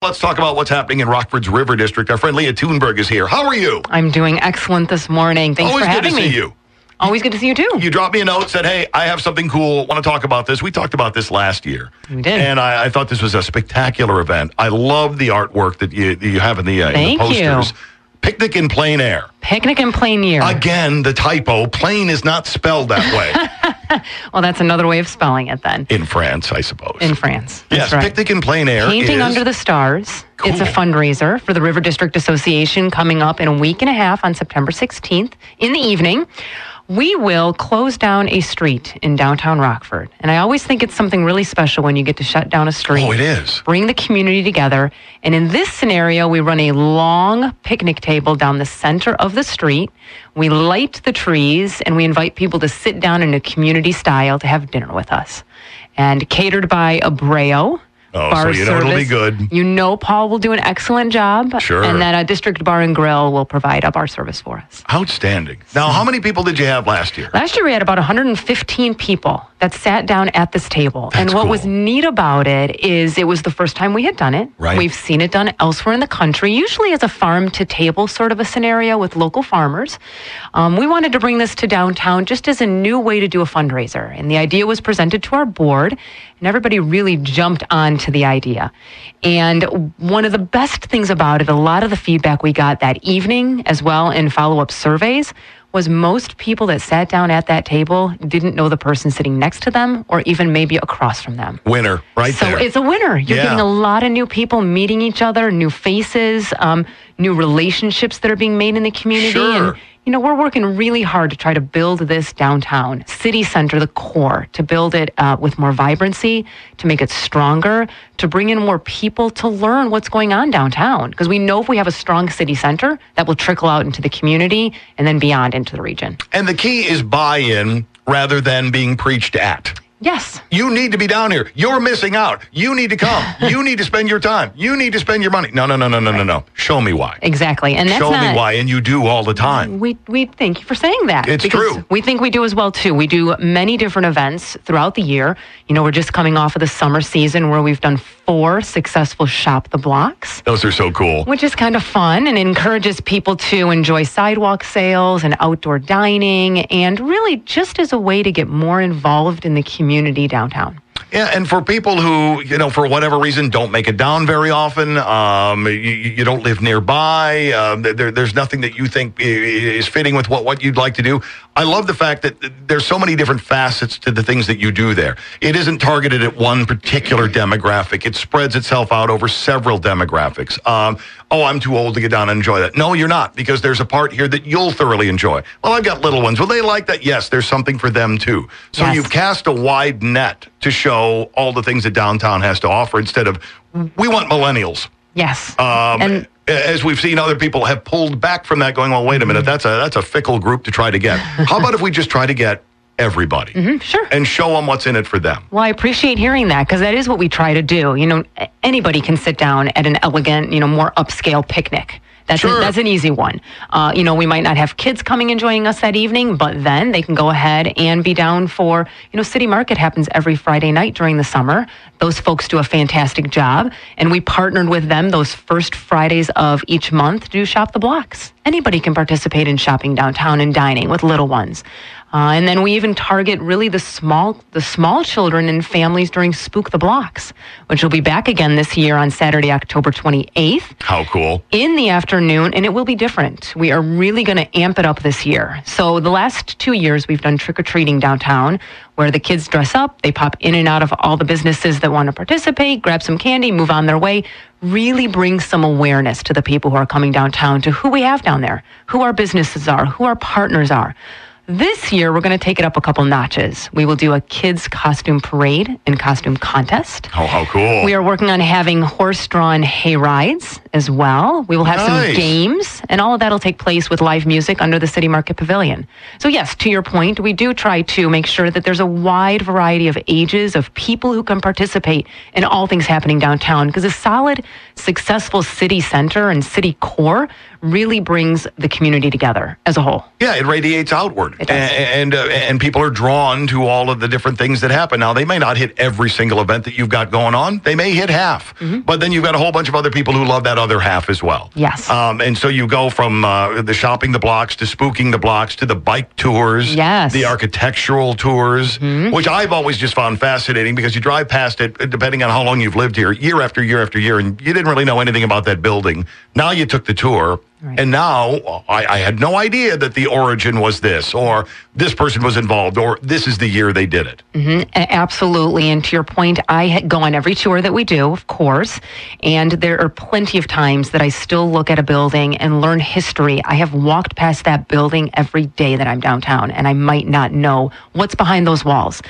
Let's talk about what's happening in Rockford's River District. Our friend Leah Tuneberg is here. How are you? I'm doing excellent this morning. Thanks for having me. Always good to see you. Always good to see you, too. You dropped me a note, said, hey, I have something cool. Want to talk about this. We talked about this last year. We did. And I thought this was a spectacular event. I love the artwork that you have in the posters. You. Picnic in Plein Air. Picnic in Plein Air. Again, the typo. Plain is not spelled that way. Well, that's another way of spelling it then. In France, I suppose. In France. Yes, right. Picnic in Plein Air Painting is Under the Stars. Cool. It's a fundraiser for the River District Association coming up in a week and a half on September 16th in the evening. We will close down a street in downtown Rockford. And I always think it's something really special when you get to shut down a street. Oh, it is. Bring the community together. And in this scenario, we run a long picnic table down the center of the street. We light the trees, and we invite people to sit down in a community style to have dinner with us. And catered by Abreu. Oh, Bar so you know it'll be good. You know Paul will do an excellent job. Sure. And that District Bar and Grill will provide up our service for us. Outstanding. Now, how many people did you have last year? Last year we had about 115 people that sat down at this table. That's and what cool. was neat about it is it was the first time we had done it. Right. We've seen it done elsewhere in the country, usually as a farm-to-table sort of a scenario with local farmers. We wanted to bring this to downtown just as a new way to do a fundraiser. And the idea was presented to our board, and everybody really jumped onto the idea. And one of the best things about it, a lot of the feedback we got that evening as well in follow-up surveys, was most people that sat down at that table didn't know the person sitting next to them or even maybe across from them. Winner, right there. So it's a winner. You're getting a lot of new people meeting each other, new faces, new relationships that are being made in the community. Sure. And, you know, we're working really hard to try to build this downtown city center, the core, to build it with more vibrancy, to make it stronger, to bring in more people to learn what's going on downtown. Because we know if we have a strong city center, that will trickle out into the community and then beyond into the region. And the key is buy-in rather than being preached at. Yes. You need to be down here. You're missing out. You need to come. You need to spend your time. You need to spend your money. No. Show me why. Exactly. And that's Show me why, and you do all the time. We thank you for saying that. It's because true. We think we do as well, too. We do many different events throughout the year. You know, we're just coming off of the summer season where we've done 4 successful Shop the Blocks. Those are so cool. Which is kind of fun and encourages people to enjoy sidewalk sales and outdoor dining and really just as a way to get more involved in the community downtown. Yeah, and for people who, you know, for whatever reason, don't make it down very often, you don't live nearby, there's nothing that you think is fitting with what you'd like to do. I love the fact that there's so many different facets to the things that you do there. It isn't targeted at one particular demographic. It spreads itself out over several demographics. I'm too old to get down and enjoy that. No, you're not, because there's a part here that you'll thoroughly enjoy. Well, I've got little ones. Will they like that? Yes, there's something for them, too. So Yes. You've cast a wide net to show all the things that downtown has to offer instead of, we want millennials. Yes. And as we've seen, other people have pulled back from that, going, well, wait a minute, that's a fickle group to try to get. How about if we just try to get everybody? Sure. And show them what's in it for them? Well, I appreciate hearing that because that is what we try to do. You know, anybody can sit down at an elegant, more upscale picnic. That's an easy one. We might not have kids coming and joining us that evening, but then they can go ahead and be down for, City Market happens every Friday night during the summer. Those folks do a fantastic job, and we partnered with them those first Fridays of each month to do Shop the Blocks. Anybody can participate in shopping downtown and dining with little ones. And then we even target really the small children and families during Spook the Blocks, which will be back again this year on Saturday, October 28th. How cool. In the afternoon, and it will be different. We are really going to amp it up this year. So the last 2 years, we've done trick-or-treating downtown, where the kids dress up, they pop in and out of all the businesses that want to participate, grab some candy, move on their way, really bring some awareness to the people who are coming downtown to who we have down there, who our businesses are, who our partners are. This year, we're going to take it up a couple notches. We will do a kids' costume parade and costume contest. Oh, how cool. We are working on having horse-drawn hay rides as well. We will have some games, and all of that will take place with live music under the City Market Pavilion. So yes, to your point, we do try to make sure that there's a wide variety of ages of people who can participate in all things happening downtown, because a solid, successful city center and city core really brings the community together as a whole. Yeah, it radiates outward. It does. And people are drawn to all of the different things that happen. Now, they may not hit every single event that you've got going on. They may hit half. But then you've got a whole bunch of other people who love that other half as well. Yes. And so you go from the shopping the blocks to spooking the blocks to the bike tours. Yes. The architectural tours, which I've always just found fascinating because you drive past it, depending on how long you've lived here, year after year after year, and you didn't really know anything about that building. Now you took the tour. Right. And now I had no idea that the origin was this, or this person was involved, or this is the year they did it. Absolutely. And to your point, I go on every tour that we do, of course. And there are plenty of times that I still look at a building and learn history. I have walked past that building every day that I'm downtown, and I might not know what's behind those walls.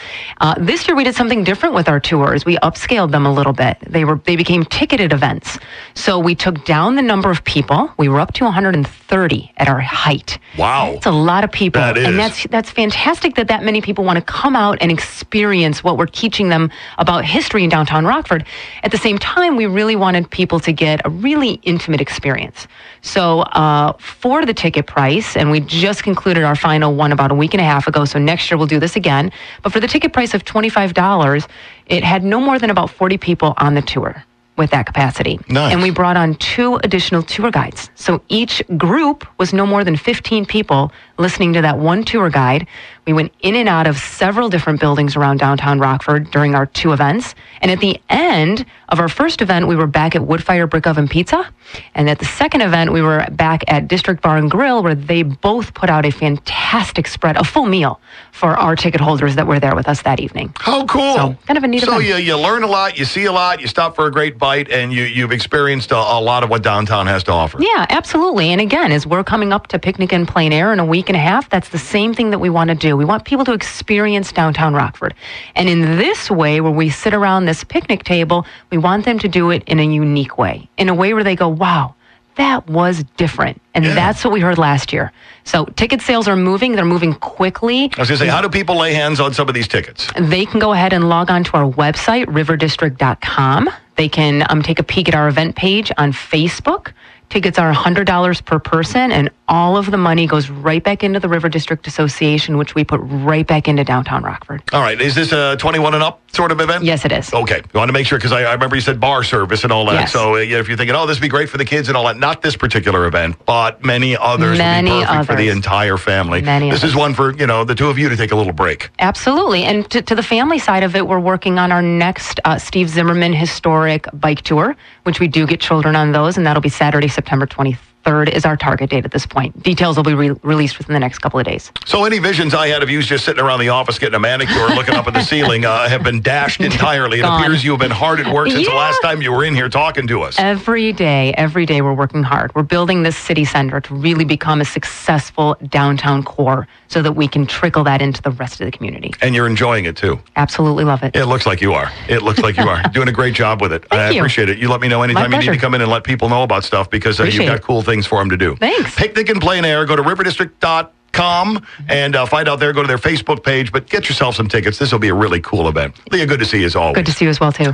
This year we did something different with our tours. We upscaled them a little bit. They became ticketed events. So we took down the number of people. We were up to 130 at our height. Wow. It's a lot of people. That is. And that's fantastic that many people want to come out and experience what we're teaching them about history in downtown Rockford. At the same time, we really wanted people to get a really intimate experience. So for the ticket price, and we just concluded our final one about a week and a half ago, so next year we'll do this again. But for the ticket price of $25, it had no more than about 40 people on the tour with that capacity. Nice. And we brought on 2 additional tour guides. So each group was no more than 15 people listening to that one tour guide. We went in and out of several different buildings around downtown Rockford during our 2 events. And at the end of our first event, we were back at Woodfire Brick Oven Pizza. And at the second event, we were back at District Bar and Grill, where they both put out a fantastic spread, a full meal for our ticket holders that were there with us that evening. How cool. So kind of a neat event. So you learn a lot, you see a lot, you stop for a great bite, and you've experienced a lot of what downtown has to offer. Yeah, absolutely. And again, as we're coming up to Picnic En Plein Air in a week and a half, that's the same thing that we want to do. We want people to experience downtown Rockford. And in this way, where we sit around this picnic table, we want them to do it in a unique way, in a way where they go, wow, that was different. And that's what we heard last year. So ticket sales are moving. They're moving quickly. I was going to say, how do people lay hands on some of these tickets? They can go ahead and log on to our website, riverdistrict.com. They can take a peek at our event page on Facebook. Tickets are $100 per person, and all of the money goes right back into the River District Association, which we put right back into downtown Rockford. All right. Is this a 21 and up sort of event? Yes, it is. Okay. You want to make sure, because I remember you said bar service and all that. Yes. So if you're thinking, oh, this would be great for the kids and all that, not this particular event, but many others would be perfect for the entire family. This is one for, the 2 of you to take a little break. Absolutely. And to the family side of it, we're working on our next Steve Zimmerman historic bike tour, which we do get children on those, and that'll be Saturday, September 23rd is our target date at this point. Details will be released within the next couple of days. So any visions I had of you just sitting around the office getting a manicure, looking up at the ceiling, have been dashed entirely. It appears you have been hard at work since the last time you were in here talking to us. Every day we're working hard. We're building this city center to really become a successful downtown core so that we can trickle that into the rest of the community. And you're enjoying it too. Absolutely love it. It looks like you are. Doing a great job with it. I appreciate it. You let me know anytime you need to come in and let people know about stuff, because you've got cool things for them to do. Thanks. Picnic En Plein Air. Go to riverdistrict.com and find out there. Go to their Facebook page, but get yourself some tickets. This will be a really cool event. Leah, good to see you as always. Good to see you as well, too.